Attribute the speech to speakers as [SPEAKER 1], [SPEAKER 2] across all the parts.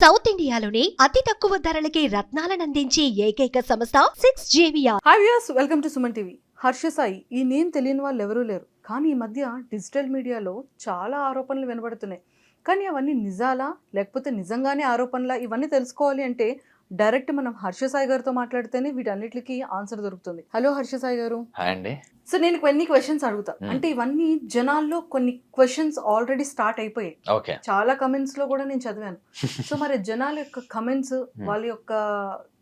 [SPEAKER 1] South ఇండియాలోని అతి తక్కువ ధరలకి రత్నాలనందించే ఏకైక సంస్థ 6JVR.
[SPEAKER 2] Hi viewers, welcome to Suman TV. Harsha Sai, ఈ నేమ్ తెలియని వాళ్ళు ఎవరూ లేరు. కానీ ఈ మధ్య డిజిటల్ మీడియాలో చాలా ఆరోపణలు వినబడుతున్నాయి. కానీ అవన్నీ నిజాలా లేకపోతే నిజంగానే ఆరోపణలా, ఇవన్నీ తెలుసుకోవాలి అంటే డైరెక్ట్ మనం హర్ష సాయి గారితో మాట్లాడితేనే వీటన్నిటికీ ఆన్సర్ దొరుకుతుంది. హలో హర్ష సాయి గారు.
[SPEAKER 3] హాయ్ అండి.
[SPEAKER 2] సో నేను కొన్ని క్వశ్చన్స్ అడుగుతా. అంటే ఇవన్నీ జనాల్లో కొన్ని క్వశ్చన్స్ ఆల్రెడీ స్టార్ట్ అయిపోయాయి.
[SPEAKER 3] ఓకే.
[SPEAKER 2] చాలా కమెంట్స్ లో కూడా నేను చదివాను. సో మరి జనాల యొక్క కమెంట్స్, వాళ్ళ యొక్క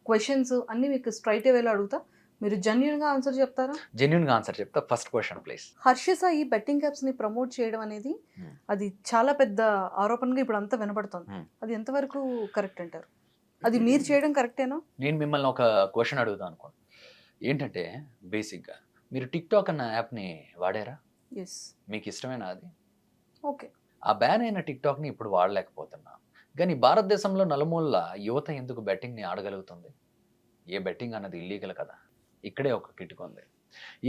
[SPEAKER 2] క్వశ్చన్స్ అన్ని మీకు స్ట్రైట్ వేలో అడుగుతా. మీరు జెన్యూన్ గా ఆన్సర్ చెప్తారా?
[SPEAKER 3] జెన్యూన్ గా ఆన్సర్ చెప్తా. First question please.
[SPEAKER 2] Harsha Sai betting apps ని ప్రమోట్ చేయడం అనేది అది చాలా పెద్ద ఆరోపణగా ఇప్పుడు అంతా వినపడుతుంది. అది ఎంతవరకు కరెక్ట్ అంటారు? అది మీరు చేయడం కరెక్టేనా?
[SPEAKER 3] నేను మిమ్మల్ని ఒక క్వశ్చన్ అడుగుతాను అనుకోండి. ఏంటంటే బేసిక్గా మీరు టిక్ టాక్ అన్న యాప్ని వాడారా?
[SPEAKER 2] ఎస్.
[SPEAKER 3] మీకు ఇష్టమేనా అది?
[SPEAKER 2] ఓకే.
[SPEAKER 3] ఆ బ్యాన్ అయిన టిక్ టాక్ని ఇప్పుడు వాడలేకపోతున్నాం. కానీ భారతదేశంలో నలుమూలల యువత ఎందుకు బెట్టింగ్ని ఆడగలుగుతుంది? ఏ బెట్టింగ్ అన్నది ఇల్లీగల్ కదా. ఇక్కడే ఒక కిటుకు ఉంది.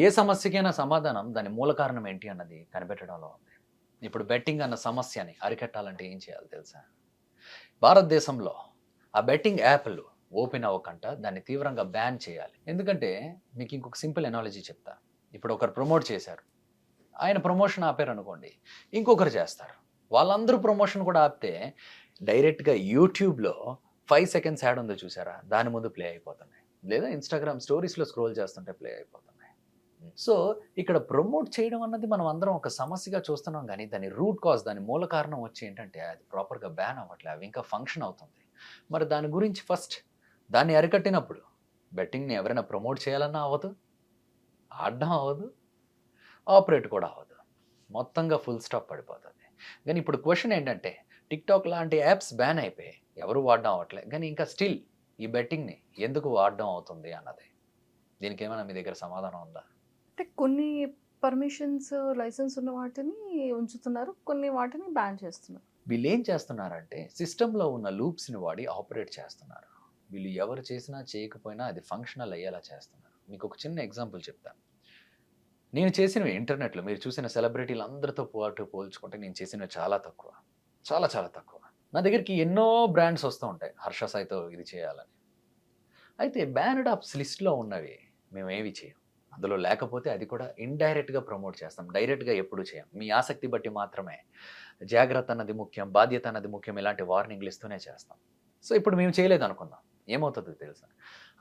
[SPEAKER 3] ఏ సమస్యకైనా సమాధానం దాని మూల కారణం ఏంటి అన్నది కనిపెట్టడంలో ఉంది. ఇప్పుడు బెట్టింగ్ అన్న సమస్యని అరికట్టాలంటే ఏం చేయాలి తెలుసా? భారతదేశంలో ఆ బెట్టింగ్ యాప్లు ఓపెన్ అవ్వకుండా దాన్ని తీవ్రంగా బ్యాన్ చేయాలి. ఎందుకంటే మీకు ఇంకొక సింపుల్ ఎనాలజీ చెప్తా. ఇప్పుడు ఒకరు ప్రమోట్ చేశారు, ఆయన ప్రమోషన్ ఆపారు అనుకోండి, ఇంకొకరు చేస్తారు. వాళ్ళందరూ ప్రమోషన్ కూడా ఆపితే డైరెక్ట్గా యూట్యూబ్లో 5 seconds యాడ్ ఉందో చూసారా, దాని ముందు ప్లే అయిపోతున్నాయి. లేదా ఇన్స్టాగ్రామ్ స్టోరీస్లో స్క్రోల్ చేస్తుంటే ప్లే అయిపోతున్నాయి. సో ఇక్కడ ప్రమోట్ చేయడం అన్నది మనం అందరం ఒక సమస్యగా చూస్తున్నాం. కానీ దాని రూట్ కాజ్, దాని మూల కారణం వచ్చి ఏంటంటే అది ప్రాపర్గా బ్యాన్ అవ్వట్లేదు, అవి ఇంకా ఫంక్షన్ అవుతుంది. మరి దాని గురించి ఫస్ట్ దాన్ని అరికట్టినప్పుడు బెట్టింగ్ని ఎవరైనా ప్రమోట్ చేయాలన్నా అవ్వదు, ఆడడం అవ్వదు, ఆపరేట్ కూడా అవ్వదు. మొత్తంగా ఫుల్ స్టాప్ పడిపోతుంది. కానీ ఇప్పుడు క్వశ్చన్ ఏంటంటే టిక్ టాక్ లాంటి యాప్స్ బ్యాన్ అయిపోయాయి, ఎవరు వాడడం అవ్వట్లేదు. కానీ ఇంకా స్టిల్ ఈ బెట్టింగ్ని ఎందుకు వాడడం అవుతుంది అన్నది, దీనికి ఏమైనా మీ దగ్గర సమాధానం ఉందా?
[SPEAKER 2] అంటే కొన్ని పర్మిషన్స్, లైసెన్స్ ఉన్న వాటిని ఉంచుతున్నారు, కొన్ని వాటిని బ్యాన్ చేస్తున్నారు.
[SPEAKER 3] వీళ్ళు ఏం చేస్తున్నారంటే సిస్టంలో ఉన్న లూప్స్ని వాడి ఆపరేట్ చేస్తున్నారు. వీళ్ళు ఎవరు చేసినా చేయకపోయినా అది ఫంక్షనల్ అయ్యేలా చేస్తున్నారు. మీకు ఒక చిన్న ఎగ్జాంపుల్ చెప్తాను. నేను చేసినవి ఇంటర్నెట్లో మీరు చూసిన సెలబ్రిటీలు అందరితో పోల్చుకుంటే నేను చేసినవి చాలా తక్కువ, చాలా చాలా తక్కువ. నా దగ్గరికి ఎన్నో బ్రాండ్స్ వస్తూ ఉంటాయి హర్ష సాయితో ఇది చేయాలని. అయితే బ్యానడ్ ఆప్స్ లిస్ట్లో ఉన్నవి మేము ఏవి చేయం. అందులో లేకపోతే అది కూడా ఇండైరెక్ట్గా ప్రమోట్ చేస్తాం, డైరెక్ట్గా ఎప్పుడు చేయం. మీ ఆసక్తి బట్టి మాత్రమే. జాగ్రత్త అన్నది ముఖ్యం, బాధ్యత అన్నది ముఖ్యం, ఇలాంటి వార్నింగ్లు ఇస్తూనే చేస్తాం. సో ఇప్పుడు మేము చేయలేదు అనుకుందాం, ఏమవుతుందో తెలుసా?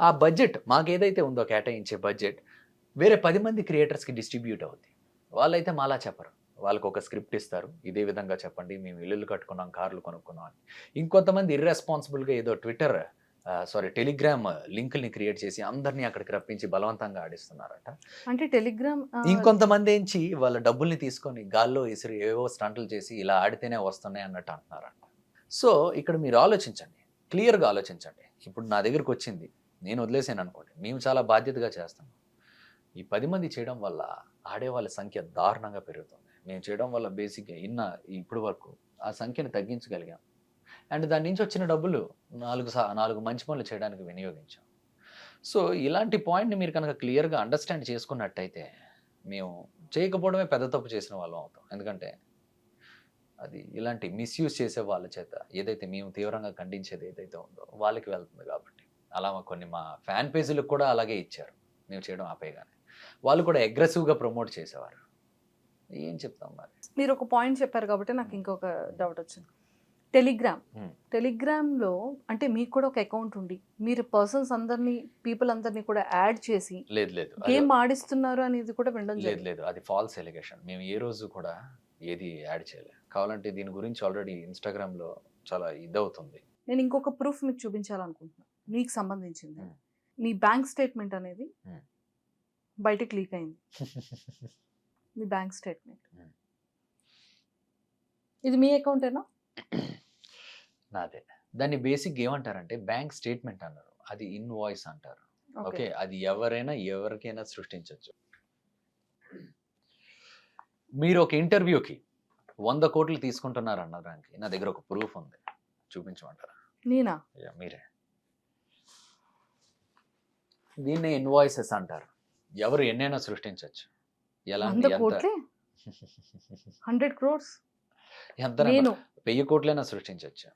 [SPEAKER 3] ఆ బడ్జెట్ మాకు ఏదైతే ఉందో కేటాయించే బడ్జెట్ వేరే 10 మంది క్రియేటర్స్కి డిస్ట్రిబ్యూట్ అవుద్ది. వాళ్ళైతే మాలా చెప్పరు, వాళ్ళకు ఒక స్క్రిప్ట్ ఇస్తారు, ఇదే విధంగా చెప్పండి, మేము ఇల్లులు కట్టుకున్నాం, కార్లు కొనుక్కున్నాం అని. ఇంకొంతమంది ఇర్రెస్పాన్సిబుల్గా ఏదో టెలిగ్రామ్ లింకుల్ని క్రియేట్ చేసి అందరినీ అక్కడికి రప్పించి బలవంతంగా ఆడిస్తున్నారట.
[SPEAKER 2] అంటే టెలిగ్రామ్
[SPEAKER 3] ఇంకొంతమంది ఏంచి వాళ్ళ డబ్బుల్ని తీసుకొని గాల్లో ఇసిరి ఏవో స్టంట్లు చేసి ఇలా ఆడితేనే వస్తున్నాయి అన్నట్టు అంటున్నారంట. సో ఇక్కడ మీరు ఆలోచించండి, క్లియర్గా ఆలోచించండి. ఇప్పుడు నా దగ్గరికి వచ్చింది, నేను వదిలేసాను అనుకోండి, మేము చాలా బాధ్యతగా చేస్తాం. ఈ 10 మంది చేయడం వల్ల ఆడేవాళ్ళ సంఖ్య దారుణంగా పెరుగుతుంది. మేము చేయడం వల్ల బేసిక్గా ఇప్పుడు వరకు ఆ సంఖ్యను తగ్గించగలిగాం. అండ్ దాని నుంచి వచ్చిన డబ్బులు 4 మంచి పనులు చేయడానికి వినియోగించాం. సో ఇలాంటి పాయింట్ని మీరు కనుక క్లియర్గా అండర్స్టాండ్ చేసుకున్నట్టయితే మేము చేయకపోవడమే పెద్ద తప్పు చేసిన వాళ్ళం అవుతాం. ఎందుకంటే అది ఇలాంటి మిస్యూజ్ చేసే వాళ్ళ చేత ఏదైతే మేము తీవ్రంగా ఖండించేది ఏదైతే ఉందో వాళ్ళకి వెళ్తుంది. కాబట్టి అలా కొన్ని మా ఫ్యాన్ పేజీలకు కూడా అలాగే ఇచ్చారు. మేము చేయడం ఆపేయగానే వాళ్ళు కూడా అగ్రెసివ్గా ప్రమోట్ చేసేవారు. ఏం చెప్తాం మరి?
[SPEAKER 2] మీరు ఒక పాయింట్ చెప్పారు కాబట్టి నాకు ఇంకొక డౌట్ వచ్చింది. టెలిగ్రామ్లో అంటే మీకు కూడా ఒక అకౌంట్ ఉండి మీరు పీపుల్ అందరినీ కూడా యాడ్ చేసి
[SPEAKER 3] లేదు
[SPEAKER 2] గేమ్ ఆడిస్తున్నారు అనేది కూడా వినడం
[SPEAKER 3] లేదు, అది ఫాల్స్ ఎలిగేషన్. మేము ఏ రోజు కూడా ఏది యాడ్ చేయలేదు. కావాలంటే దీని గురించి ఆల్రెడీ ఇన్స్టాగ్రామ్లో చాలా ఇదవుతుంది.
[SPEAKER 2] నేను ఇంకొక ప్రూఫ్ మీకు చూపించాలనుకుంటున్నాను, మీకు సంబంధించింది. మీ బ్యాంక్ స్టేట్మెంట్ అనేది బయటకు లీక్ అయింది. మీ బ్యాంక్ స్టేట్మెంట్ ఇది మీ అకౌంటేనా?
[SPEAKER 3] నాదే. దాన్ని బేసిక్ ఏమంటారంటే బ్యాంక్ స్టేట్మెంట్ అన్నారు, అది ఇన్వాయిస్ అంటారు. ఓకే, అది ఎవరికైనా సృష్టించవచ్చు. మీరు ఒక ఇంటర్వ్యూకి 100 కోట్లు తీసుకుంటున్నారు అన్నదానికి నా దగ్గర ఒక ప్రూఫ్ ఉంది, చూపించమంటారా?
[SPEAKER 2] నేనా?
[SPEAKER 3] మీరే. దీన్ని ఇన్వాయిసెస్ అంటారు. ఎవరు ఎన్నైనా సృష్టించవచ్చు.
[SPEAKER 2] 100 crores?
[SPEAKER 3] ఎంత 1000 కోట్లైనా సృష్టించవచ్చు.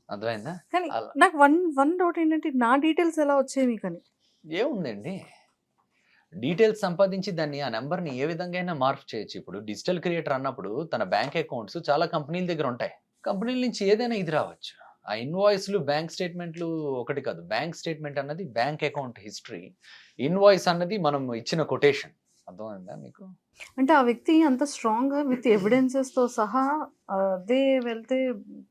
[SPEAKER 3] అర్థమైందా?
[SPEAKER 2] కానీ
[SPEAKER 3] అలా
[SPEAKER 2] నాకు వన్ డౌట్ ఏంటంటే నా డీటెయిల్స్ ఎలా వచ్చాయి మీకని?
[SPEAKER 3] ఏముందండి, డీటెయిల్స్ సంపాదించి దాన్ని ఆ నెంబర్‌ని ఏ విధంగా అయినా మార్పు చేయొచ్చు. ఇప్పుడు డిజిటల్ క్రియేటర్ అన్నప్పుడు తన బ్యాంక్ అకౌంట్స్ చాలా కంపెనీల దగ్గర ఉంటాయి. కంపెనీల నుంచి ఏదైనా ఇది రావచ్చు. ఆ ఇన్వాయిస్‌లు, బ్యాంక్ స్టేట్‌మెంట్‌లు ఒకటి కాదు. బ్యాంక్ స్టేట్‌మెంట్ అన్నది బ్యాంక్ అకౌంట్ హిస్టరీ. ఇన్వాయిస్ అన్నది మనం ఇచ్చిన కొటేషన్. అర్థమైందా మీకు?
[SPEAKER 2] అంటే ఆ వ్యక్తి అంత స్ట్రాంగ్‌గా విత్ ఎవిడెన్సెస్‌తో సహా అదే వెళ్తే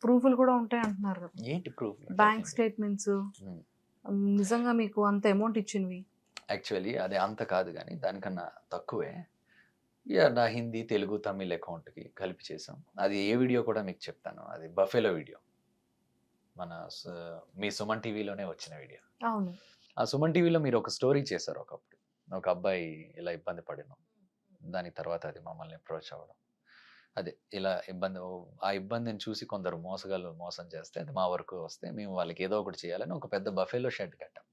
[SPEAKER 2] ప్రూఫ్‌లు కూడా ఉంటాయి అంటున్నారు కదా!
[SPEAKER 3] ఏంటి ప్రూఫ్?
[SPEAKER 2] బ్యాంక్ స్టేట్‌మెంట్స్
[SPEAKER 3] హ్మ్.
[SPEAKER 2] నిజంగా మీకు అంత అమౌంట్ ఇచ్చినవి.
[SPEAKER 3] యాక్చువల్లీ అది అంత కాదు గానీ దానికన్నా తక్కువే. యాహ్! నా హిందీ, తెలుగు, తమిళ్ అకౌంట్‌కి కలిపి చేసాం. అది ఏ వీడియో కూడా మీకు చెప్తాను. అది బఫెలో వీడియో. మన మీ సుమన్ టీవీలోనే వచ్చిన వీడియో.
[SPEAKER 2] అవును.
[SPEAKER 3] ఆ సుమన్ టీవీలో మీరు ఒక స్టోరీ చేశారు ఒకప్పుడు. ఒక అబ్బాయి ఇలా ఇబ్బంది పడడం. దాని తర్వాత అది మమ్మల్ని అప్రోచ్ అవ్వడం. అదే ఇలా ఆ ఇబ్బందిని చూసి కొందరు మోసగాళ్ళు మోసం చేస్తే అది మా వరకు వస్తే మేము వాళ్ళకి ఏదో ఒకటి చేయాలని ఒక పెద్ద బఫెలో షెడ్ కట్టాం.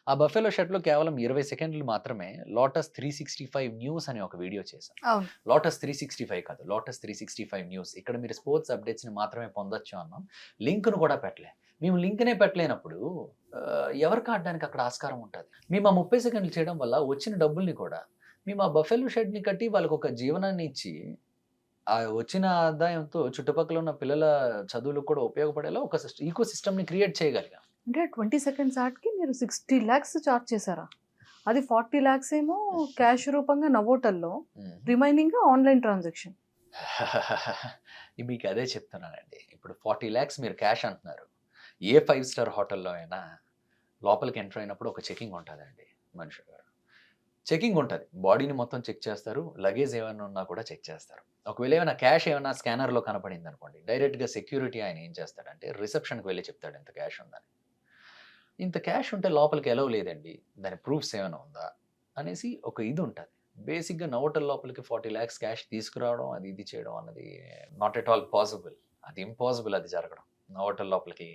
[SPEAKER 3] ఆ బఫెలో షెడ్‌లో కేవలం 20 సెకండ్లు మాత్రమే లోటస్ 365 న్యూస్ అనే ఒక వీడియో చేశాం.
[SPEAKER 2] అవును.
[SPEAKER 3] లోటస్ 365 కాదు. Lotus 365 news. ఇక్కడ మీరు స్పోర్ట్స్ అప్డేట్స్‌ని మాత్రమే పొందొచ్చు అన్నాం. లింక్‌ను కూడా పెట్టలే. మేము లింక్‌నే పెట్టలేనప్పుడు ఎవరికి ఆడడానికి అక్కడ ఆస్కారం ఉంటది. మేము ఆ 30 సెకండ్లు చేయడం వల్ల వచ్చిన డబ్బుల్ని కూడా మేము ఆ బఫెలో షెడ్‌ని కట్టి వాళ్ళకొక జీవనాన్ని ఇచ్చి, ఆ వచ్చిన ఆదాయంతో చుట్టుపక్కల ఉన్న పిల్లల చదువులకు కూడా ఉపయోగపడేలా ఒక ఈకో సిస్టమ్‌ని క్రియేట్ చేయగలిగాం.
[SPEAKER 2] అంటే 20 సెకండ్స్ యాడ్‌కి మీరు 60 లాక్స్ చార్జ్ చేశారా? అది 40 లాక్స్ ఏమో క్యాష్ రూపంగా నవోటల్లో,
[SPEAKER 3] హ్మ్.
[SPEAKER 2] Remaining online transaction.
[SPEAKER 3] మీకు అదే చెప్తున్నానండి. ఇప్పుడు 40,00,000 మీరు క్యాష్ అంటున్నారు. ఏ 5 స్టార్ హోటల్‌లో అయినా లోపలికి ఎంటర్ అయినప్పుడు ఒక చెకింగ్ ఉంటదండి మనిషి గారు. చెకింగ్ ఉంటది. బాడీని మొత్తం చెక్ చేస్తారు. లగేజ్ ఏమైనా ఉన్నా కూడా చెక్ చేస్తారు. ఒకవేళ ఏమైనా క్యాష్ ఏమైనా స్కానర్‌లో కనపడిందనుకోండి, డైరెక్ట్‌గా సెక్యూరిటీ ఆయన ఏం చేస్తాడంటే రిసెప్షన్‌కి వెళ్లి చెప్తాడు ఇంత క్యాష్ ఉందని. ఇంత క్యాష్ ఉంటే లోపలికి ఎలౌ లేదండి. దాని ప్రూఫ్స్ ఏమైనా ఉందా? అనేసి ఒక ఇది ఉంటది. బేసిక్‌గా నోవోటల్ లోపలికి 40,00,000 క్యాష్ తీసుకురావడం, అది ఇది చేయడం అన్నది నాట్ ఎట్ ఆల్ పాసిబుల్. అది ఇంపాసిబుల్ అది జరగడం. నోవోటల్ లోపలికి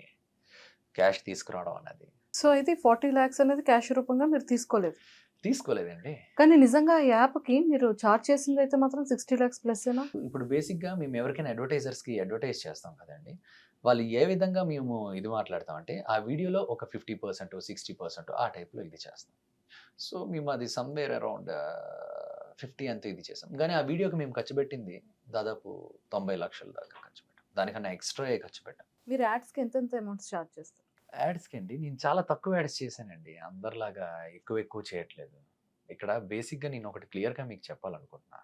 [SPEAKER 3] క్యాష్ తీసుకురావడం అన్నది.
[SPEAKER 2] సో, అయితే 40 లాక్స్ అనేది క్యాష్ రూపంగా మీరు తీసుకోలేదు.
[SPEAKER 3] తీసుకోలేదండి.
[SPEAKER 2] కానీ నిజంగా ఈ యాప్‌కి మీరు చార్జ్ చేసిందైతే మాత్రం 60 లాక్స్ ప్లస్సేనా?
[SPEAKER 3] ఇప్పుడు బేసిక్‌గా మేము ఎవరికైనా అడ్వర్టైజర్స్‌కి అడ్వర్టైజ్ చేస్తాం కదండీ! వాళ్ళు ఏ విధంగా మేము ఇది మాట్లాడతామంటే, ఆ వీడియోలో ఒక 50%, 60% ఆ టైప్‌లో ఇది చేస్తాం. సో, మేము అది సమ్‌వేర్ అరౌండ్ 50 ఎంతో ఇది చేసాం. గానీ ఆ వీడియోకి మేము ఖర్చు పెట్టింది దాదాపు 90,00,000 దాకా ఖర్చు పెట్టాం. దానికన్నా ఎక్స్‌ట్రాయే ఖర్చు పెట్టాం.
[SPEAKER 2] మీరు యాడ్స్‌కి ఎంతెంత అమౌంట్స్ చార్జ్ చేస్తారు?
[SPEAKER 3] యాడ్స్‌కండి నేను చాలా తక్కువ యాడ్స్ చేశానండి. అందరిలాగా ఎక్కువ చేయట్లేదు. ఇక్కడ బేసిక్‌గా నేను ఒకటి క్లియర్‌గా మీకు చెప్పాలనుకుంటున్నా.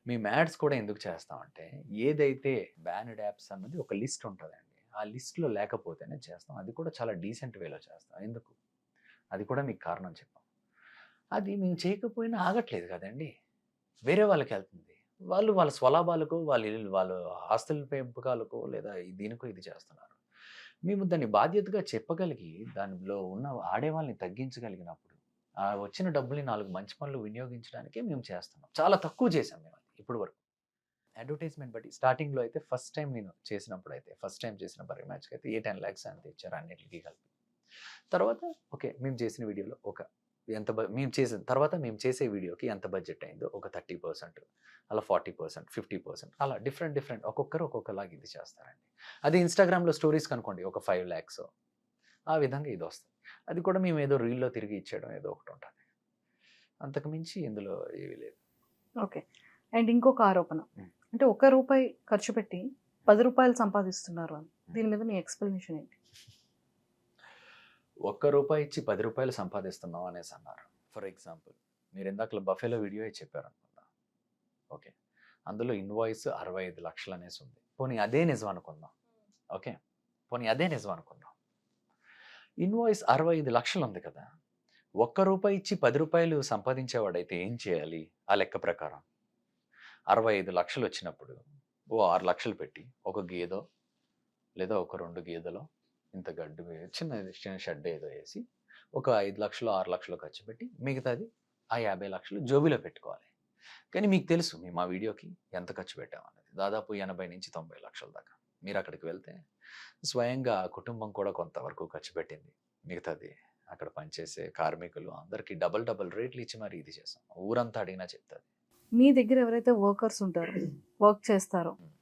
[SPEAKER 3] మేము యాడ్స్ కూడా ఎందుకు చేస్తామంటే, ఏదైతే బ్యాన్డ్ యాప్స్ అన్నది ఒక లిస్ట్ ఉంటదండి. ఆ లిస్ట్‌లో లేకపోతేనే చేస్తాం. అది కూడా చాలా డీసెంట్ వేలో చేస్తాం. ఎందుకు? అది కూడా మీకు కారణం చెప్పాం. అది మేము చేయకపోయినా ఆగట్లేదు కదండీ! వేరే వాళ్ళకెళ్తుంది. వాళ్ళు వాళ్ళ స్వలాభాలకో, వాళ్ళ ఆస్తుల పెంపకాలకో లేదా దీనికో ఇది చేస్తున్నారు. మేము దాన్ని బాధ్యతగా చెప్పగలిగి, దానిలో ఉన్న ఆడేవాళ్ళని తగ్గించగలిగినప్పుడు, ఆ వచ్చిన డబ్బుల్ని 4 మంచి పనులు వినియోగించడానికే మేము చేస్తున్నాం. చాలా తక్కువ చేశాం మేమది ఇప్పటి వరకు. అడ్వర్టైజ్‌మెంట్ బట్టి స్టార్టింగ్‌లో అయితే ఫస్ట్ టైమ్ నేను చేసినప్పుడైతే, ఫస్ట్ టైమ్ చేసిన బర్రె మ్యాచ్‌కైతే 10,00,000 అంతే ఇచ్చారు అన్నిటికి కలిపి. తర్వాత ఓకే. మేము చేసిన వీడియోలో మేము చేసే వీడియోకి ఎంత బడ్జెట్ అయిందో ఒక 30%, అలా 40%, 50% అలా డిఫరెంట్ ఒక్కొక్కరు ఒక్కొక్కలాగా ఇది చేస్తారండి. అది ఇన్‌స్టాగ్రామ్‌లో స్టోరీస్ కనుకోండి ఒక 5,00,000 ఆ విధంగా ఇదొస్తది. అది కూడా మేము ఏదో రీల్‌లో తిరిగి ఇచ్చేయడం ఏదో ఒకటుంటది. అంతకు మించి ఇందులో ఏవి లేదు.
[SPEAKER 2] ఓకే. అండ్ ఇంకొక ఆరోపణ.
[SPEAKER 3] హ్మ్.
[SPEAKER 2] అంటే ఒక్క రూపాయి ఖర్చు పెట్టి రూ. 10 సంపాదిస్తున్నారు అని. దీని మీద మీ ఎక్స్‌ప్లనేషన్ ఏంటి?
[SPEAKER 3] ఒక్క రూపాయి ఇచ్చి రూ. 10 సంపాదిస్తున్నాం అనేసి అన్నారు. ఫర్ ఎగ్జాంపుల్ మీరు ఇందాకల బఫెలో వీడియో చెప్పారనుకుందాం. ఓకే. అందులో ఇన్వాయిస్ 65,00,000 అనేసి ఉంది. పోనీ అదే నిజం అనుకుందాం. ఓకే. పోనీ అదే నిజం అనుకుందాం. ఇన్వాయిస్ 65,00,000 ఉంది కదా! ఒక్క రూపాయి ఇచ్చి రూ. 10 సంపాదించేవాడైతే ఏం చేయాలి? ఆ లెక్క ప్రకారం. 65,00,000 వచ్చినప్పుడు ఓ 6,00,000 పెట్టి ఒక గేదో లేదా ఒక 2 గేదెలో ఇంత గడ్డి చిన్న షెడ్ ఏదో వేసి ఒక 5,00,000, 6,00,000 ఖర్చు పెట్టి మిగతాది ఆ 50,00,000 జోబీలో పెట్టుకోవాలి. కానీ మీకు తెలుసు మేము ఆ వీడియోకి ఎంత ఖర్చు పెట్టామన్నది. దాదాపు 80,000-90,00,000 దాకా. మీరు అక్కడికి వెళ్తే స్వయంగా ఆ కుటుంబం కూడా కొంతవరకు ఖర్చు పెట్టింది. మిగతాది అక్కడ పనిచేసే కార్మికులు అందరికీ డబుల్ రేట్లు ఇచ్చి మరి ఇది చేసాం. ఊరంతా అడిగినా చెప్తది.
[SPEAKER 2] మీ దగ్గర ఎవరైతే వర్కర్స్ ఉంటారో, వర్క్ చేస్తారో,
[SPEAKER 3] హ్మ్.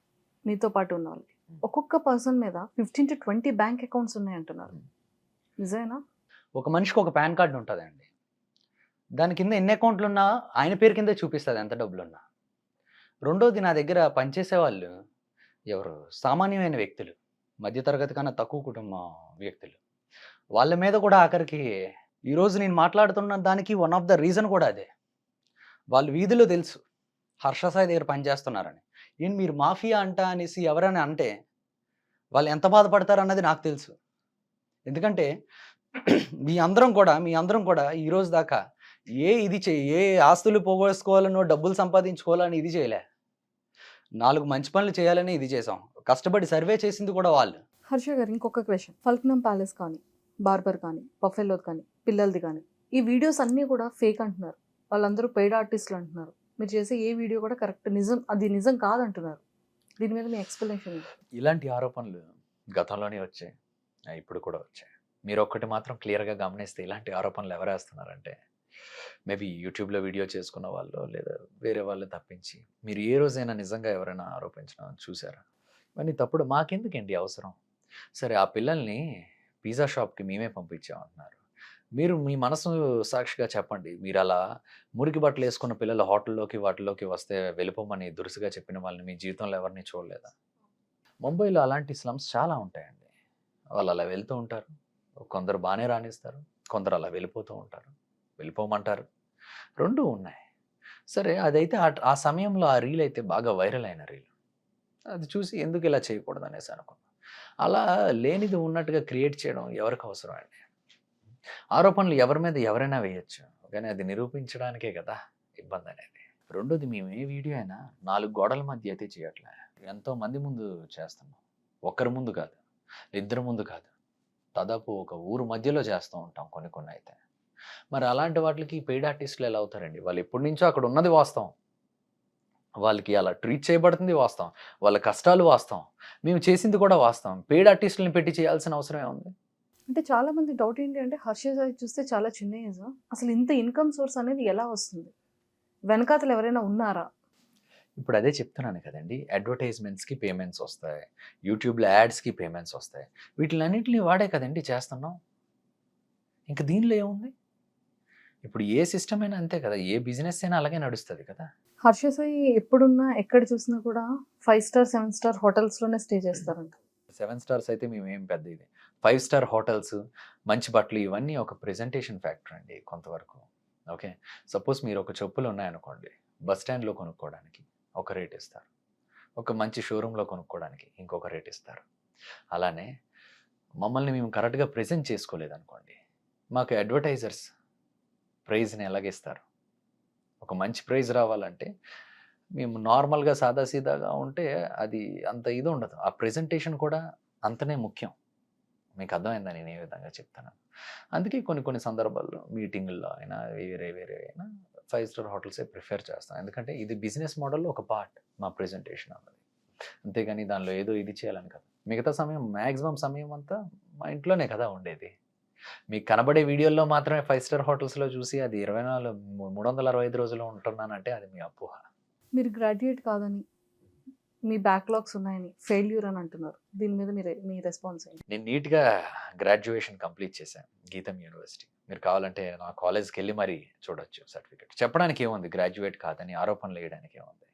[SPEAKER 2] మీతో పాటు ఉన్న వాళ్ళకి, ఒక్కొక్క పర్సన్ మీద 15 to 20 బ్యాంక్ అకౌంట్స్ ఉన్నాయి అంటున్నారు. నిజమేనా?
[SPEAKER 3] ఒక మనిషికి ఒక పాన్ కార్డు ఉంటుందండి. దాని కింద ఎన్ని అకౌంట్లు ఉన్నా ఆయన పేరు కింద చూపిస్తుంది ఎంత డబ్బులున్నా. రెండోది, నా దగ్గర పనిచేసే వాళ్ళు ఎవరు సామాన్యమైన వ్యక్తులు, మధ్యతరగతి కన్నా తక్కువ కుటుంబం వ్యక్తులు, వాళ్ళ మీద కూడా ఆఖరికి ఈరోజు నేను మాట్లాడుతున్న దానికి వన్ ఆఫ్ ద రీజన్ కూడా అదే. వాళ్ళు వీధిలో తెలుసు హర్ష సాయి దగ్గర పనిచేస్తున్నారని. ఏంటి మీరు మాఫియా అంట అనేసి ఎవరైనా అంటే వాళ్ళు ఎంత బాధపడతారు అన్నది నాకు తెలుసు. ఎందుకంటే మీ అందరం కూడా ఈ రోజు దాకా ఏ ఆస్తులు పోగొట్టుకోవాలనో డబ్బులు సంపాదించుకోవాలని ఇది చేయలే. 4 మంచి పనులు చేయాలని ఇది చేసాం. కష్టపడి సర్వే చేసింది కూడా వాళ్ళు.
[SPEAKER 2] హర్ష గారు, ఇంకొక క్వశ్చన్. ఫల్క్నమ్ ప్యాలెస్ కానీ, బార్బర్ కానీ, బఫెలో కానీ, పిల్లలది కానీ, ఈ వీడియోస్ అన్నీ కూడా ఫేక్ అంటున్నారు. వాళ్ళందరూ పెయిడ్ ఆర్టిస్టులు అంటున్నారు. మీరు చేసే ఏ వీడియో కూడా కరెక్ట్ అది నిజం కాదంటున్నారు. దీని మీద మీ ఎక్స్ప్లెనేషన్ ఏంటి?
[SPEAKER 3] ఇలాంటి ఆరోపణలు గతంలోనే వచ్చాయి, ఇప్పుడు కూడా వచ్చాయి. మీరు ఒక్కటి మాత్రం క్లియర్గా గమనిస్తే ఇలాంటి ఆరోపణలు ఎవరు వేస్తున్నారంటే మేబీ యూట్యూబ్లో వీడియో చేసుకున్న వాళ్ళు లేదా వేరే వాళ్ళు తప్పించి మీరు ఏ రోజైనా నిజంగా ఎవరైనా ఆరోపించడం చూసారా? మరి తప్పుడు మాకెందుకండి అవసరం? సరే, ఆ పిల్లల్ని పిజ్జా షాప్కి మేమే పంపించామంటున్నారు. మీరు మీ మనసు సాక్షిగా చెప్పండి, మీరు అలా మురికి బట్టలు వేసుకున్న పిల్లలు వాటిల్లోకి వస్తే వెళ్ళిపోమని దురుసుగా చెప్పిన వాళ్ళని మీ జీవితంలో ఎవరిని చూడలేదా? ముంబైలో అలాంటి స్లమ్స్ చాలా ఉంటాయండి. వాళ్ళు అలా వెళ్తూ ఉంటారు, కొందరు బాగానే రాణిస్తారు, కొందరు అలా వెళ్ళిపోతూ ఉంటారు, వెళ్ళిపోమంటారు. రెండూ ఉన్నాయి. సరే, అదైతే ఆ సమయంలో ఆ రీల్ అయితే బాగా వైరల్ అయిన రీల్. అది చూసి ఎందుకు ఇలా చేయకూడదు అనేసి అనుకున్నాను. అలా లేనిది ఉన్నట్టుగా క్రియేట్ చేయడం ఎవరికి అవసరం అండి? ఆరోపణలు ఎవరి మీద ఎవరైనా వేయచ్చు, కానీ అది నిరూపించడానికే కదా ఇబ్బంది అనేది. రెండోది, మేము ఏ వీడియో అయినా 4 గోడల మధ్య అయితే చేయట్లే, ఎంతో మంది ముందు చేస్తున్నాం. ఒక్కరి ముందు కాదు, ఇద్దరు ముందు కాదు, దాదాపు ఒక ఊరు మధ్యలో చేస్తూ ఉంటాం కొన్ని అయితే. మరి అలాంటి వాటికి పెయిడ్ ఆర్టిస్టులు ఎలా అవుతారండి? వాళ్ళు ఎప్పటి నుంచో అక్కడ ఉన్నది వాస్తవం, వాళ్ళకి అలా ట్రీట్ చేయబడుతుంది వాస్తవం, వాళ్ళ కష్టాలు వాస్తవం, మేము చేసింది కూడా వాస్తవం. పెయిడ్ ఆర్టిస్టులను పెట్టి చేయాల్సిన అవసరం ఏముంది?
[SPEAKER 2] అంటే చాలా మంది డౌట్ ఏంటి అంటే, హర్ష సాయి చూస్తే చాలా చిన్న ఏజ్, అసలు ఇంత ఇన్కమ్ సోర్స్ అనేది ఎలా వస్తుంది? వెనకాతలు ఎవరైనా ఉన్నారా?
[SPEAKER 3] ఇప్పుడు అదే చెప్తున్నాను కదండి, అడ్వర్టైజ్మెంట్స్కి పేమెంట్స్ వస్తాయి, యూట్యూబ్లో యాడ్స్కి పేమెంట్స్ వస్తాయి, వీటిలన్నింటినీ వాడే కదండి చేస్తున్నాం. ఇంకా దీనిలో ఏముంది? ఇప్పుడు ఏ సిస్టమ్ అయినా అంతే కదా, ఏ బిజినెస్ అయినా అలాగే నడుస్తుంది కదా.
[SPEAKER 2] హర్ష సాయి ఎప్పుడున్నా ఎక్కడ చూసినా కూడా 5 స్టార్ 7 స్టార్ హోటల్స్లోనే స్టే చేస్తారంట.
[SPEAKER 3] 7 స్టార్స్ అయితే మేమేం పెద్ద ఇది, 5 స్టార్ హోటల్స్, మంచి బట్టలు, ఇవన్నీ ఒక ప్రెజెంటేషన్ ఫ్యాక్టర్ అండి కొంతవరకు. ఓకే, సపోజ్ మీరు ఒక చెప్పులు ఉన్నాయనుకోండి, బస్ స్టాండ్లో కొనుక్కోవడానికి ఒక రేట్ ఇస్తారు, ఒక మంచి షోరూంలో కొనుక్కోవడానికి ఇంకొక రేట్ ఇస్తారు. అలానే మమ్మల్ని మేము కరెక్ట్గా ప్రెజెంట్ చేసుకోలేదనుకోండి, మాకు అడ్వర్టైజర్స్ ప్రైజ్ని ఎలాగిస్తారు? ఒక మంచి ప్రైజ్ రావాలంటే మేము నార్మల్గా సాదాసీదాగా ఉంటే అది అంత ఇది ఉండదు, ఆ ప్రెజెంటేషన్ కూడా అంతనే ముఖ్యం. మీకు అర్థమైందా నేను ఏ విధంగా చెప్తాను? అందుకే కొన్ని సందర్భాల్లో మీటింగుల్లో అయినా వేరే అయినా 5 స్టార్ హోటల్సే ప్రిఫర్ చేస్తాం. ఎందుకంటే ఇది బిజినెస్ మోడల్లో ఒక పార్ట్ మా ప్రెజెంటేషన్ అన్నది. అంతేగాని దానిలో ఏదో ఇది చేయాలని కదా. మిగతా సమయం, మ్యాక్సిమం సమయం అంతా మా ఇంట్లోనే కదా ఉండేది. మీకు కనబడే వీడియోల్లో మాత్రమే 5 స్టార్ హోటల్స్లో చూసి అది 365 రోజులు ఉంటున్నానంటే అది మీ అపోహ.
[SPEAKER 2] మీరు గ్రాడ్యుయేట్ కాదని, మీ బ్యాక్లాగ్స్ ఉన్నాయని, ఫెయిల్యూర్ అని అంటున్నారు. దీని మీద మీ రెస్పాన్స్ ఏంటి?
[SPEAKER 3] నేను నీట్గా గ్రాడ్యుయేషన్ కంప్లీట్ చేశాను గీతం యూనివర్సిటీ. మీరు కావాలంటే నా కాలేజ్కి వెళ్ళి మరీ చూడొచ్చు సర్టిఫికెట్. చెప్పడానికి ఏముంది, గ్రాడ్యుయేట్ కాదని ఆరోపణలు వేయడానికి ఏముంది?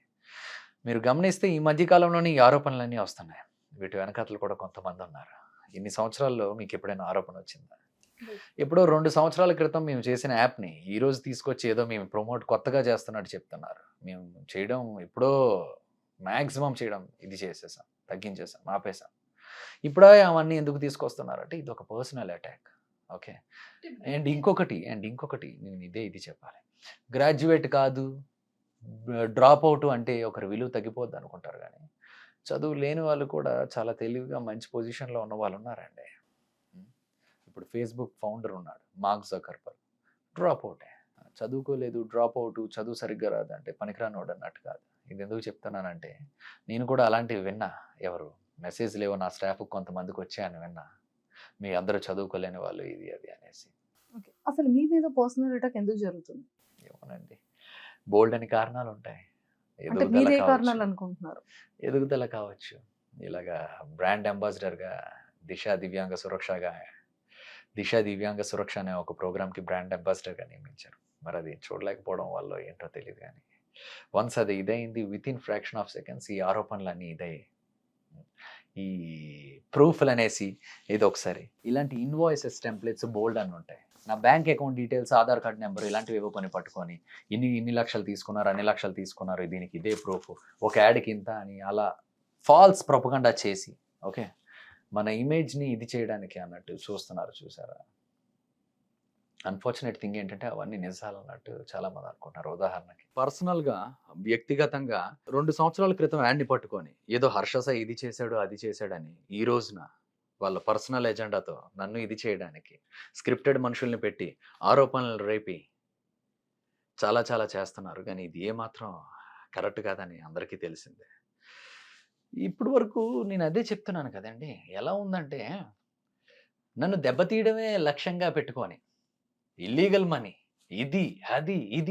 [SPEAKER 3] మీరు గమనిస్తే ఈ మధ్యకాలంలోనే ఈ ఆరోపణలన్నీ వస్తున్నాయి. వీటి వెనకాతలు కూడా కొంతమంది ఉన్నారు. ఇన్ని సంవత్సరాల్లో మీకు ఎప్పుడైనా ఆరోపణ వచ్చిందా? ఎప్పుడో 2 సంవత్సరాల క్రితం మేము చేసిన యాప్ని ఈరోజు తీసుకొచ్చి ఏదో మేము కొత్తగా చేస్తున్నట్టు చెప్తున్నారు. మేము చేయడం ఎప్పుడో మ్యాక్సిమం చేయడం ఇది చేసేసాం, తగ్గించేసాం, ఆపేసాం. ఇప్పుడే అవన్నీ ఎందుకు తీసుకొస్తున్నారంటే ఇది ఒక పర్సనల్ అటాక్. ఓకే, అండ్ ఇంకొకటి నేను ఇది చెప్పాలి. గ్రాడ్యుయేట్ కాదు, డ్రాప్ అవుట్ అంటే ఒకరి విలువ తగ్గిపోద్ది అనుకుంటారు, కానీ చదువు లేని వాళ్ళు కూడా చాలా తెలివిగా మంచి పొజిషన్లో ఉన్న వాళ్ళు ఉన్నారండి. ఇప్పుడు ఫేస్బుక్ ఫౌండర్ ఉన్నాడు, మార్క్ జకర్బర్గ్, డ్రాప్ అవుటే. చదువుకోలేదు, డ్రాప్ అవుట్, చదువు సరిగ్గా రాదంటే పనికిరానోడు అన్నట్టు కాదు. ఇది ఎందుకు చెప్తున్నానంటే నేను కూడా అలాంటివి విన్నా. ఎవరు మెసేజ్ లేవో నా స్టాఫ్ కొంతమందికి వచ్చాయని విన్నా, మీ అందరూ చదువుకోలేని వాళ్ళు ఇది అది అనేసి.
[SPEAKER 2] ఓకే, అసలు మీ మీద పర్సనల్ అటాక్ ఎందుకు జరుగుతుంది?
[SPEAKER 3] ఏమోనండి, బోల్డ్ అని కారణాలు ఉంటాయి.
[SPEAKER 2] అంటే మీరే కారణాలు అనుకుంటున్నారు?
[SPEAKER 3] ఎదుగుదల కావచ్చు, ఇలాగా బ్రాండ్ అంబాసిడర్గా దిశ దివ్యాంగ సురక్ష అనే ఒక ప్రోగ్రామ్కి బ్రాండ్ అంబాసిడర్గా నియమించారు. మరి అది చూడలేకపోవడం వల్ల ఏంటో తెలియదు కానీ వన్స్ అది ఇదైంది, within fraction of seconds ఈ ఆరోపణలన్నీ ఇదయ్యాయి. ఈ ప్రూఫ్లు అనేసి ఏదో ఒకసారి ఇలాంటి ఇన్వాయిసెస్ టెంప్లెట్స్ బోల్డ్ అని ఉంటాయి. నా bank account details, Aadhaar card number ఇలాంటివి ఏవో కొని పట్టుకొని ఇన్ని లక్షలు తీసుకున్నారు, అన్ని లక్షలు తీసుకున్నారు, దీనికి ఇదే ప్రూఫ్, ఒక యాడ్కి ఇంత అని అలా ఫాల్స్ ప్రొపగండా చేసి ఓకే మన ఇమేజ్ని ఇది చేయడానికి అన్నట్టు చూస్తున్నారు. చూసారా? అన్ఫార్చునేట్ థింగ్ ఏంటంటే అవన్నీ నిజాలు అన్నట్టు చాలామంది అనుకుంటున్నారు. ఉదాహరణకి పర్సనల్గా వ్యక్తిగతంగా 2 సంవత్సరాల క్రితం యాడ్ని పట్టుకొని ఏదో హర్ష సాయి ఇది చేశాడు అది చేశాడని ఈ రోజున వాళ్ళ పర్సనల్ ఎజెండాతో నన్ను ఇది చేయడానికి స్క్రిప్టెడ్ మనుషుల్ని పెట్టి ఆరోపణలు రేపి చాలా చాలా చేస్తున్నారు. కానీ ఇది ఏమాత్రం కరెక్ట్ కాదని అందరికీ తెలిసిందే. ఇప్పుడు వరకు నేను అదే చెప్తున్నాను కదండి. ఎలా ఉందంటే నన్ను దెబ్బతీయడమే లక్ష్యంగా పెట్టుకొని ఇల్లీగల్ మనీ ఇది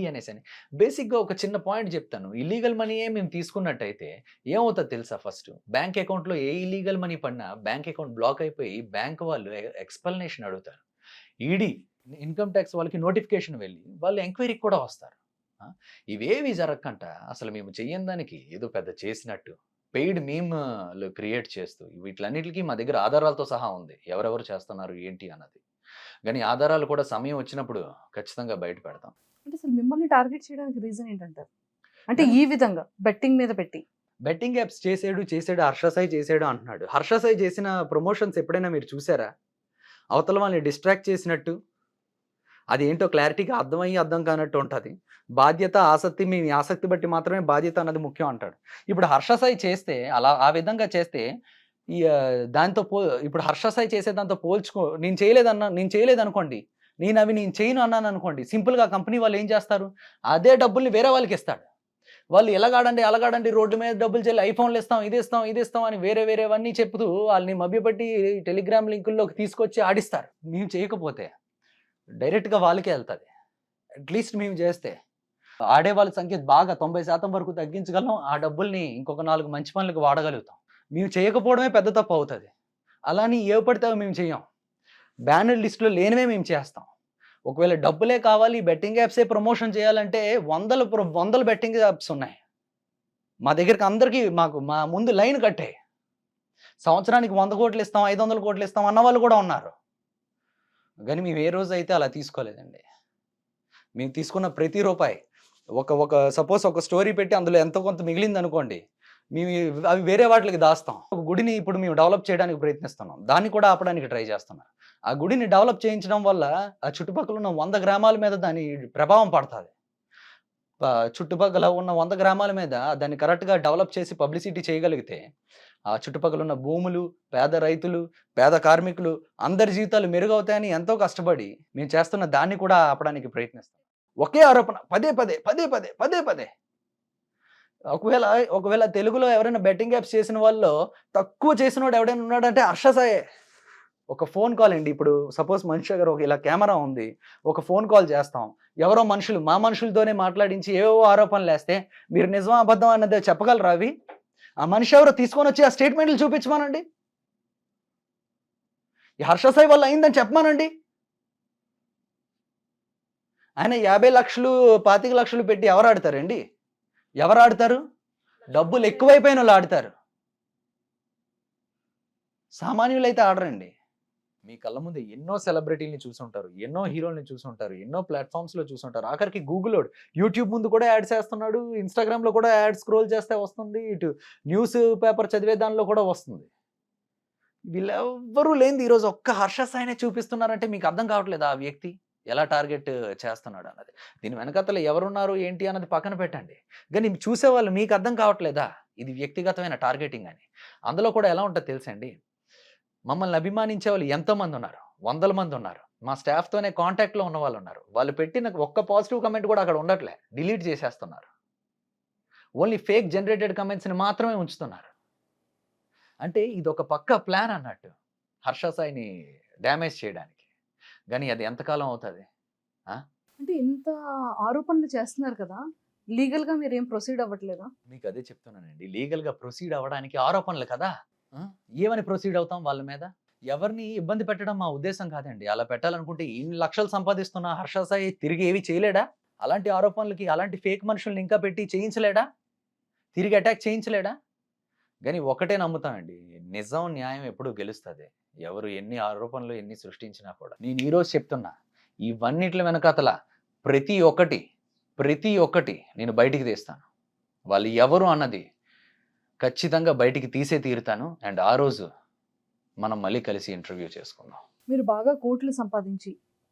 [SPEAKER 3] అనేసి అని బేసిక్గా ఒక చిన్న పాయింట్ చెప్తాను. ఇల్లీగల్ మనీయే మేము తీసుకున్నట్టయితే ఏమవుతుంది తెలుసా? ఫస్ట్ బ్యాంక్ అకౌంట్లో ఏ ఇల్లీగల్ మనీ పడినా బ్యాంక్ అకౌంట్ బ్లాక్ అయిపోయి బ్యాంక్ వాళ్ళు ఎక్స్ప్లెనేషన్ అడుగుతారు. ఈడీ ఇన్కమ్ ట్యాక్స్ వాళ్ళకి నోటిఫికేషన్ వెళ్ళి వాళ్ళు ఎంక్వైరీకి కూడా వస్తారు. ఇవేవి జరగకంట అసలు మేము చెయ్యని దానికి ఏదో పెద్ద చేసినట్టు పెయిడ్ మీమ్లు క్రియేట్ చేస్తూ వీటిలన్నిటికీ మా దగ్గర ఆధారాలతో సహా ఉంది ఎవరెవరు చేస్తున్నారు ఏంటి అన్నది. కానీ ఆధారాలు కూడా సమయం వచ్చినప్పుడు ఖచ్చితంగా బయట పెడతాం.
[SPEAKER 2] అంటే అసలు మిమ్మల్ని టార్గెట్ చేయడానికి రీజన్ ఏంటంటారు? అంటే ఈ విధంగా బెట్టింగ్ మీద పెట్టి
[SPEAKER 4] బెట్టింగ్ యాప్స్ చేసాడు హర్ష సాయి చేసాడు అంటున్నాడు. హర్ష సాయి చేసిన ప్రమోషన్స్ ఎప్పుడైనా మీరు చూసారా? అవతల వాళ్ళని డిస్ట్రాక్ట్ చేసినట్టు అది ఏంటో క్లారిటీగా అర్థం కానట్టు ఉంటుంది. బాధ్యత ఆసక్తి మీ ఆసక్తి బట్టి మాత్రమే బాధ్యత అన్నది ముఖ్యం అంటాడు. ఇప్పుడు హర్ష సాయి చేస్తే ఆ విధంగా చేస్తే ఈ దాంతో ఇప్పుడు హర్ష సాయి చేసే దాంతో నేను చేయలేదనుకోండి, నేను చేయను అన్నాను అనుకోండి, సింపుల్గా కంపెనీ వాళ్ళు ఏం చేస్తారు? అదే డబ్బుల్ని వేరే వాళ్ళకి ఇస్తాడు. వాళ్ళు ఎలాగాడండి రోడ్డు మీద డబ్బులు చెల్లి ఐఫోన్లు ఇస్తాం ఇది ఇస్తాం అని వేరేవన్నీ చెప్తూ వాళ్ళని మభ్యపెట్టి టెలిగ్రామ్ లింకుల్లోకి తీసుకొచ్చి ఆడిస్తారు. మేము చేయకపోతే డైరెక్ట్గా వాళ్ళకే వెళ్తుంది. అట్లీస్ట్ మేము చేస్తే ఆడే వాళ్ళ సంఖ్య బాగా 90% వరకు తగ్గించగలం. ఆ డబ్బుల్ని ఇంకొక 4 మంచి పనులకు వాడగలుగుతాం. మేము చేయకపోవడమే పెద్ద తప్పు అవుతుంది. అలాని ఏ పడితే మేము చేయం. బ్యానర్ లిస్టులో లేనివే మేము చేస్తాం. ఒకవేళ డబ్బులే కావాలి బెట్టింగ్ యాప్సే ప్రమోషన్ చేయాలంటే వందల బెట్టింగ్ యాప్స్ ఉన్నాయి మా దగ్గరికి. అందరికీ మా ముందు లైన్ కట్టే సంవత్సరానికి 100 కోట్లు ఇస్తాం 500 కోట్లు ఇస్తాం అన్న వాళ్ళు కూడా ఉన్నారు. కానీ మేము ఏ రోజు అయితే అలా తీసుకోలేదండి. మేము తీసుకున్న ప్రతి రూపాయి ఒక సపోజ్ ఒక స్టోరీ పెట్టి అందులో ఎంతో కొంత మిగిలింది అనుకోండి, మేము అవి వేరే వాటికి దాస్తాం. ఒక గుడిని ఇప్పుడు మేము డెవలప్ చేయడానికి ప్రయత్నిస్తున్నాం, దాన్ని కూడా ఆపడానికి ట్రై చేస్తున్నాం. ఆ గుడిని డెవలప్ చేయించడం వల్ల ఆ చుట్టుపక్కల ఉన్న 100 గ్రామాల మీద దాని ప్రభావం పడుతుంది. చుట్టుపక్కల ఉన్న 100 గ్రామాల మీద దాన్ని కరెక్ట్గా డెవలప్ చేసి పబ్లిసిటీ చేయగలిగితే ఆ చుట్టుపక్కల ఉన్న భూములు, పేద రైతులు, పేద కార్మికులు అందరి జీవితాలు మెరుగవుతాయని ఎంతో కష్టపడి మేము చేస్తున్న దాన్ని కూడా ఆపడానికి ప్రయత్నిస్తాం. ఒకే ఆరోపణ పదే. ఒకవేళ తెలుగులో ఎవరైనా బెట్టింగ్ యాప్స్ చేసిన వాళ్ళు తక్కువ చేసిన వాడు ఎవడైనా ఉన్నాడంటే హర్ష సాయే. ఒక ఫోన్ కాల్ అండి, ఇప్పుడు సపోజ్ మనిషి దగ్గర ఇలా కెమెరా ఉంది, ఒక ఫోన్ కాల్ చేస్తాం, ఎవరో మా మనుషులతోనే మాట్లాడించి ఏవో ఆరోపణలు వేస్తే మీరు నిజమా అబద్ధం అన్నది చెప్పగలరా? అవి ఆ మనిషి ఎవరో తీసుకొని వచ్చి ఆ స్టేట్మెంట్లు చూపించమానండి. ఈ హర్ష సాయి వల్ల అయిందని చెప్పమానండి. ఆయన 50 లక్షలు 25 లక్షలు పెట్టి ఎవరు ఆడతారండి? ఎవరు ఆడతారు? డబ్బులు ఎక్కువైపోయిన వాళ్ళు ఆడతారు. సామాన్యులు అయితే ఆడరండి.
[SPEAKER 3] మీ కళ్ళ ముందు ఎన్నో సెలబ్రిటీలని చూసుంటారు, ఎన్నో హీరోల్ని చూసుంటారు, ఎన్నో ప్లాట్ఫామ్స్లో చూసుంటారు. ఆఖరికి గూగుల్లో యూట్యూబ్ ముందు కూడా యాడ్స్ వేస్తున్నాడు, ఇన్స్టాగ్రామ్లో కూడా యాడ్ స్క్రోల్ చేస్తే వస్తుంది, ఇటు న్యూస్ పేపర్ చదివే దానిలో కూడా వస్తుంది. వీళ్ళెవ్వరూ లేనిది ఈరోజు ఒక్క హర్ష సాయినే చూపిస్తున్నారంటే మీకు అర్థం కావట్లేదు ఆ వ్యక్తి ఎలా టార్గెట్ చేస్తున్నాడు అన్నది. దీని వెనకతలు ఎవరున్నారు ఏంటి అన్నది పక్కన పెట్టండి, కానీ చూసేవాళ్ళు మీకు అర్థం కావట్లేదా ఇది వ్యక్తిగతమైన టార్గెటింగ్ అని? అందులో కూడా ఎలా ఉంటుందో తెలుసండి, మమ్మల్ని అభిమానించే వాళ్ళు ఎంతోమంది ఉన్నారు, 100 మంది ఉన్నారు. మా స్టాఫ్తోనే కాంటాక్ట్లో ఉన్న వాళ్ళు ఉన్నారు. వాళ్ళు పెట్టిన ఒక్క పాజిటివ్ కమెంట్ కూడా అక్కడ ఉండట్లే, డిలీట్ చేసేస్తున్నారు. ఓన్లీ ఫేక్ జనరేటెడ్ కమెంట్స్ని మాత్రమే ఉంచుతున్నారు. అంటే ఇది ఒక పక్క ప్లాన్ అన్నట్టు హర్ష సాయిని డ్యామేజ్ చేయడానికి. కానీ అది ఎంతకాలం అవుతుంది?
[SPEAKER 2] అంటే ఇంత ఆరోపణలు చేస్తున్నారు కదా, లీగల్గా మీరు ఏం ప్రొసీడ్ అవ్వట్లేదా?
[SPEAKER 3] మీకు అదే చెప్తున్నానండి, లీగల్గా ప్రొసీడ్ అవ్వడానికి ఆరోపణలు కదా. ఏమని ప్రొసీడ్ అవుతాం వాళ్ళ మీద? ఎవరిని ఇబ్బంది పెట్టడం మా ఉద్దేశం కాదండి. అలా పెట్టాలనుకుంటే ఇన్ని లక్షలు సంపాదిస్తున్న హర్ష సాయి తిరిగి ఏవి చేయలేడా? అలాంటి ఆరోపణలకి అలాంటి ఫేక్ మనుషుల్ని ఇంకా పెట్టి చేయించలేడా? తిరిగి అటాక్ చేయించలేడా? గానీ ఒకటే నమ్ముతానండి. నిజం, న్యాయం ఎప్పుడూ గెలుస్తది. ఎవరు ఎన్ని ఆరోపణలు ఎన్ని సృష్టించినా కూడా. నేను ఈరోజు చెప్తున్నా, ఇవన్నిట్ల వెనకాతల ప్రతి ఒక్కటి నేను బయటికి తీస్తాను. వాళ్ళు ఎవరు అన్నది ఖచ్చితంగా బయటికి తీసే తీరుతాను. అండ్ ఆ రోజు మనం మళ్ళీ కలిసి ఇంటర్వ్యూ చేసుకుందాం.
[SPEAKER 2] మీరు బాగా కోట్లు సంపాదించి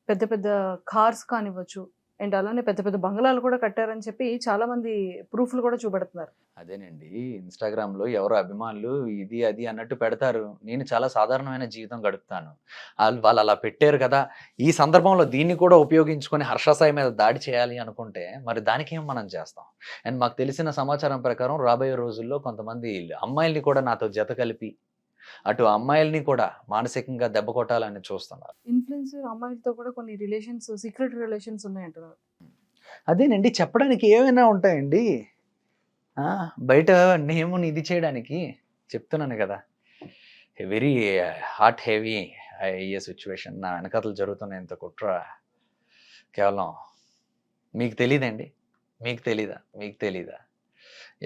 [SPEAKER 2] పెద్ద పెద్ద కార్స్ కానివ్వచ్చు అండ్ అలానే పెద్ద పెద్ద బంగ్లాలు కూడా కట్టారని చెప్పి చాలా మంది ప్రూఫ్లు కూడా చూపెడుతున్నారు.
[SPEAKER 3] అదేనండి, ఇన్‌స్టాగ్రామ్‌లో ఎవరో అభిమానులు ఇది, అది అన్నట్టు పెడతారు. నేను చాలా సాధారణమైన జీవితం గడుపుతాను. వాళ్ళు అలా పెట్టారు కదా! ఈ సందర్భంలో దీన్ని కూడా ఉపయోగించుకొని హర్ష సాయి మీద దాడి చేయాలి అనుకుంటే, మరి దానికేం మనం చేస్తాం? అండ్ మాకు తెలిసిన సమాచారం ప్రకారం రాబోయే రోజుల్లో కొంతమంది అమ్మాయిల్ని కూడా నాతో జత కలిపి, అటు అమ్మాయిల్ని కూడా మానసికంగా దెబ్బ కొట్టాలని చూస్తున్నారు.
[SPEAKER 2] ఇన్‌ఫ్లుయెన్సర్ అమ్మాయిలతో కూడా కొన్ని రిలేషన్స్, సీక్రెట్ రిలేషన్స్ ఉన్నాయంటున్నారు.
[SPEAKER 3] అదేనండి, చెప్పడానికి ఏమైనా ఉంటాయండి. బయట నేముని ఇది చేయడానికి చెప్తున్నాను కదా! వెరీ హాట్ హెవీ అయ్యే సిచ్యువేషన్ నా వెనకాతల జరుగుతున్న ఇంత కుట్ర కేవలం మీకు తెలీదండి. మీకు తెలీదా?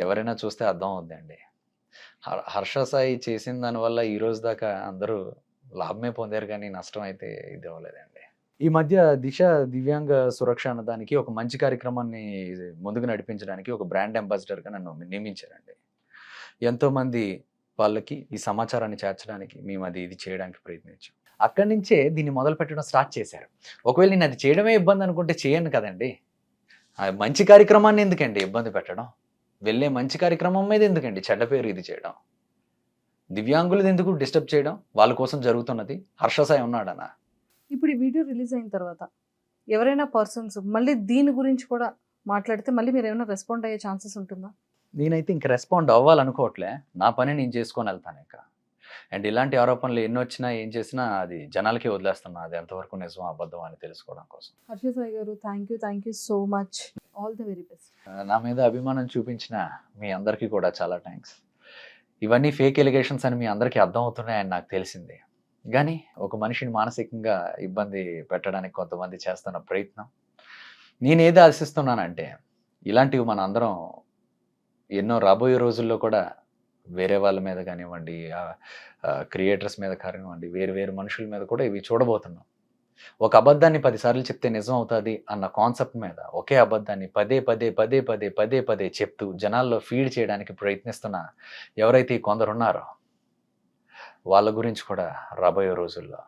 [SPEAKER 3] ఎవరైనా చూస్తే అర్థం అవుద్దండి. హర్ష సాయి చేసిన దానివల్ల ఈ రోజు దాకా అందరూ లాభమే పొందారు కానీ నష్టం అయితే ఇది అవ్వలేదండి. ఈ మధ్య దిశ దివ్యాంగ సురక్ష అన్న దానికి ఒక మంచి కార్యక్రమాన్ని ముందుకు నడిపించడానికి ఒక బ్రాండ్ అంబాసిడర్గా నన్ను నియమించారండి. ఎంతోమంది వాళ్ళకి ఈ సమాచారాన్ని చేర్చడానికి మేము ఇది చేయడానికి ప్రయత్నించాం. అక్కడి నుంచే దీన్ని మొదలు పెట్టడం స్టార్ట్ చేశారు. ఒకవేళ నేను అది చేయడమే ఇబ్బంది అనుకుంటే చేయను కదండి. మంచి కార్యక్రమాన్ని ఎందుకండి ఇబ్బంది పెట్టడం? వెళ్ళే మంచి కార్యక్రమం మీద ఎందుకండి చెడ్డ పేరు ఇది చేయడం? దివ్యాంగులది ఎందుకు డిస్టర్బ్ చేయడం? వాళ్ళ కోసం జరుగుతున్నది. హర్ష సాయి ఉన్నాడనా?
[SPEAKER 2] ఇప్పుడు ఈ వీడియో రిలీజ్ అయిన తర్వాత ఎవరైనా పర్సన్స్ మళ్ళీ దీని గురించి కూడా మాట్లాడితే మళ్ళీ మీరు ఏమైనా రెస్పాండ్ అయ్యే ఛాన్సెస్ ఉంటుందా?
[SPEAKER 3] నేనైతే ఇంక రెస్పాండ్ అవ్వాలనుకోవట్లే. నా పని నేను చేసుకొని వెళ్తాను ఇక. అండ్ ఇలాంటి ఆరోపణలు ఎన్ని వచ్చినా ఏం చేసినా అది జనాలకే వదిలేస్తున్నా. అది ఎంతవరకు నిజం అబద్ధం అని తెలుసుకోవడం కోసం.
[SPEAKER 2] హర్ష సాయి గారు, thank you so much. All the very best.
[SPEAKER 3] నా మీద అభిమానం చూపించిన మీ అందరికీ కూడా చాలా థ్యాంక్స్. ఇవన్నీ ఫేక్ ఎలిగేషన్స్ అని మీ అందరికీ అర్థం అవుతున్నాయని నాకు తెలిసింది. కానీ ఒక మనిషిని మానసికంగా ఇబ్బంది పెట్టడానికి కొంతమంది చేస్తున్న ప్రయత్నం, నేనేది ఆశిస్తున్నానంటే ఇలాంటివి మన అందరం ఎన్నో రాబోయే రోజుల్లో కూడా వేరే వాళ్ళ మీద కానివ్వండి, క్రియేటర్స్ మీద కానివ్వండి, వేరు మనుషుల మీద కూడా ఇవి చూడబోతున్నాం. ఒక అబద్ధాన్ని 10 సార్లు చెప్తే నిజం అవుతుంది అన్న కాన్సెప్ట్ మీద ఒకే అబద్ధాన్ని పదే చెప్తూ జనాల్లో ఫీడ్ చేయడానికి ప్రయత్నిస్తున్న ఎవరైతే కొందరున్నారో వాళ్ళ గురించి కూడా రాబోయే రోజుల్లో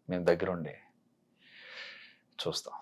[SPEAKER 3] మేము దగ్గరుండి చూస్తాం.